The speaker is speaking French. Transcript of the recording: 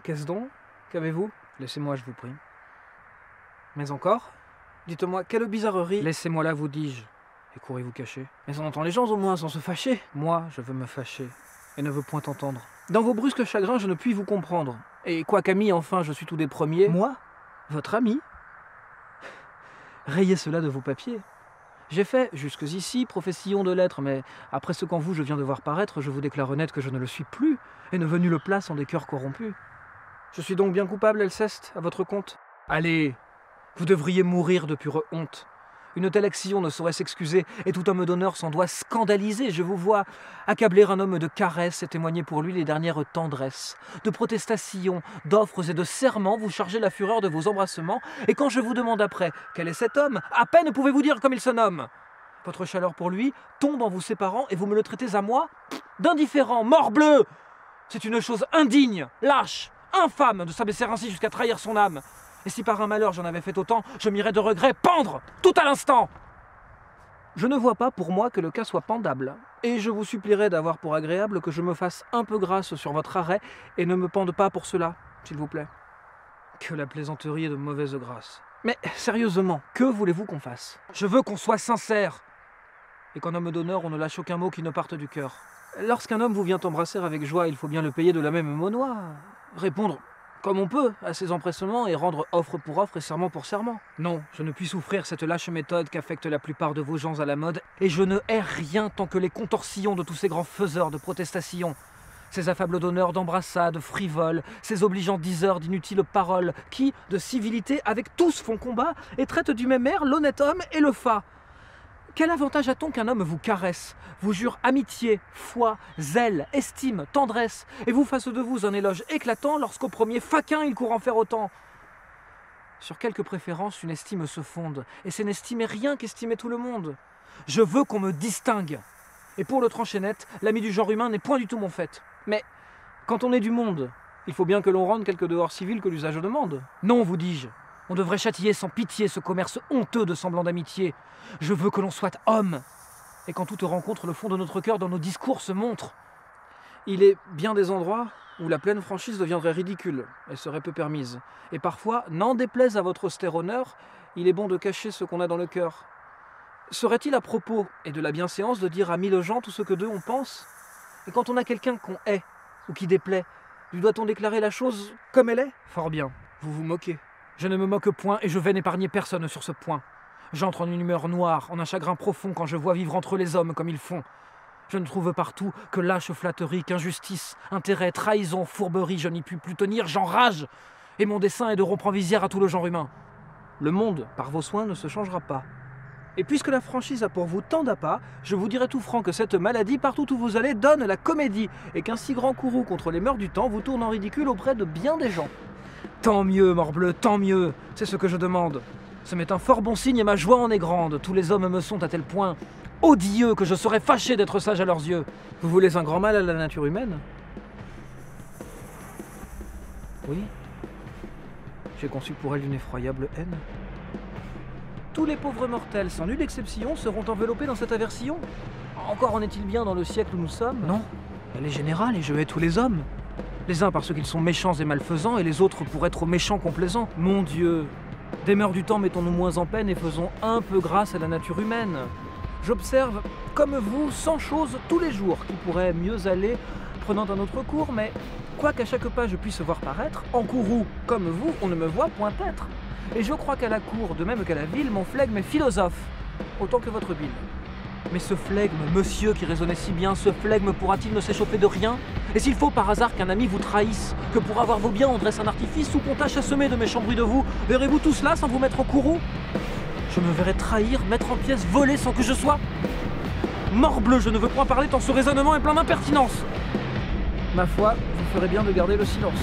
Qu'est-ce donc? Qu'avez-vous? Laissez-moi, je vous prie. Mais encore? Dites-moi, quelle bizarrerie? Laissez-moi là, vous dis-je, et courez vous cacher. Mais on entend les gens au moins sans se fâcher. Moi, je veux me fâcher, et ne veux point entendre. Dans vos brusques chagrins, je ne puis vous comprendre. Et quoi qu'ami, enfin, je suis tout des premiers. Moi? Votre ami? Rayez cela de vos papiers. J'ai fait, jusqu'ici, profession de l'être, mais après ce qu'en vous je viens de voir paraître, je vous déclare net que je ne le suis plus, et ne veux nulle place en des cœurs corrompus. Je suis donc bien coupable, Alceste, à votre compte? Allez, vous devriez mourir de pure honte. Une telle action ne saurait s'excuser, et tout homme d'honneur s'en doit scandaliser. Je vous vois accabler un homme de caresses et témoigner pour lui les dernières tendresses, de protestations, d'offres et de serments, vous chargez la fureur de vos embrassements, et quand je vous demande après quel est cet homme, à peine pouvez-vous dire comme il se nomme. Votre chaleur pour lui tombe en vous séparant, et vous me le traitez à moi d'indifférent, morbleu! C'est une chose indigne, lâche, infâme de s'abaisser ainsi jusqu'à trahir son âme. Et si par un malheur j'en avais fait autant, je m'irais de regret pendre, tout à l'instant. Je ne vois pas pour moi que le cas soit pendable, et je vous supplierai d'avoir pour agréable que je me fasse un peu grâce sur votre arrêt, et ne me pende pas pour cela, s'il vous plaît. Que la plaisanterie est de mauvaise grâce. Mais sérieusement, que voulez-vous qu'on fasse? Je veux qu'on soit sincère, et qu'en homme d'honneur on ne lâche aucun mot qui ne parte du cœur. Lorsqu'un homme vous vient embrasser avec joie, il faut bien le payer de la même monnaie, répondre comme on peut à ses empressements et rendre offre pour offre et serment pour serment. Non, je ne puis souffrir cette lâche méthode qu'affectent la plupart de vos gens à la mode, et je ne hais rien tant que les contorsions de tous ces grands faiseurs de protestations, ces affables d'honneur d'embrassades frivoles, ces obligeants diseurs d'inutiles paroles, qui, de civilité, avec tous font combat et traitent du même air l'honnête homme et le fat. Quel avantage a-t-on qu'un homme vous caresse, vous jure amitié, foi, zèle, estime, tendresse, et vous fasse de vous un éloge éclatant lorsqu'au premier faquin il court en faire autant? Sur quelque préférence une estime se fonde, et c'est n'estimer rien qu'estimer tout le monde. Je veux qu'on me distingue. Et pour le trancher net, l'ami du genre humain n'est point du tout mon fait. Mais quand on est du monde, il faut bien que l'on rende quelques devoirs civils que l'usage demande. Non, vous dis-je. On devrait châtier sans pitié ce commerce honteux de semblants d'amitié. Je veux que l'on soit homme, et qu'en toute rencontre, le fond de notre cœur dans nos discours se montre. Il est bien des endroits où la pleine franchise deviendrait ridicule, et serait peu permise. Et parfois, n'en déplaise à votre austère honneur, il est bon de cacher ce qu'on a dans le cœur. Serait-il à propos, et de la bienséance, de dire à 1000 gens tout ce que d'eux on pense? Et quand on a quelqu'un qu'on hait, ou qui déplaît, lui doit-on déclarer la chose comme elle est? Fort bien, vous vous moquez. Je ne me moque point et je vais n'épargner personne sur ce point. J'entre en une humeur noire, en un chagrin profond quand je vois vivre entre les hommes comme ils font. Je ne trouve partout que lâche flatterie, qu'injustice, intérêt, trahison, fourberie, je n'y puis plus tenir, j'enrage. Et mon dessein est de rompre en visière à tout le genre humain. Le monde, par vos soins, ne se changera pas. Et puisque la franchise a pour vous tant d'appât, je vous dirai tout franc que cette maladie, partout où vous allez, donne la comédie, et qu'un si grand courroux contre les mœurs du temps vous tourne en ridicule auprès de bien des gens. Tant mieux, morbleu, tant mieux, c'est ce que je demande. Ce m'est un fort bon signe et ma joie en est grande. Tous les hommes me sont à tel point odieux que je serais fâché d'être sage à leurs yeux. Vous voulez un grand mal à la nature humaine? Oui. J'ai conçu pour elle une effroyable haine. Tous les pauvres mortels, sans nulle exception, seront enveloppés dans cette aversion. Encore en est-il bien dans le siècle où nous sommes? Non, elle est générale et je hais tous les hommes. Les uns parce qu'ils sont méchants et malfaisants, et les autres pour être méchants complaisants. Mon Dieu! Des mœurs du temps mettons-nous moins en peine et faisons un peu grâce à la nature humaine. J'observe, comme vous, 100 choses tous les jours qui pourraient mieux aller prenant un autre cours, mais quoiqu'à chaque pas je puisse voir paraître, en courroux, comme vous, on ne me voit point être. Et je crois qu'à la cour, de même qu'à la ville, mon flegme est philosophe, autant que votre bile. Mais ce flegme, monsieur qui raisonnait si bien, ce flegme pourra-t-il ne s'échauffer de rien? Et s'il faut par hasard qu'un ami vous trahisse, que pour avoir vos biens on dresse un artifice ou qu'on tâche à semer de méchants bruits de vous, verrez-vous tout cela sans vous mettre au courroux? Je me verrai trahir, mettre en pièces, voler sans que je sois? Morbleu, je ne veux point parler tant ce raisonnement est plein d'impertinence. Ma foi, vous ferez bien de garder le silence.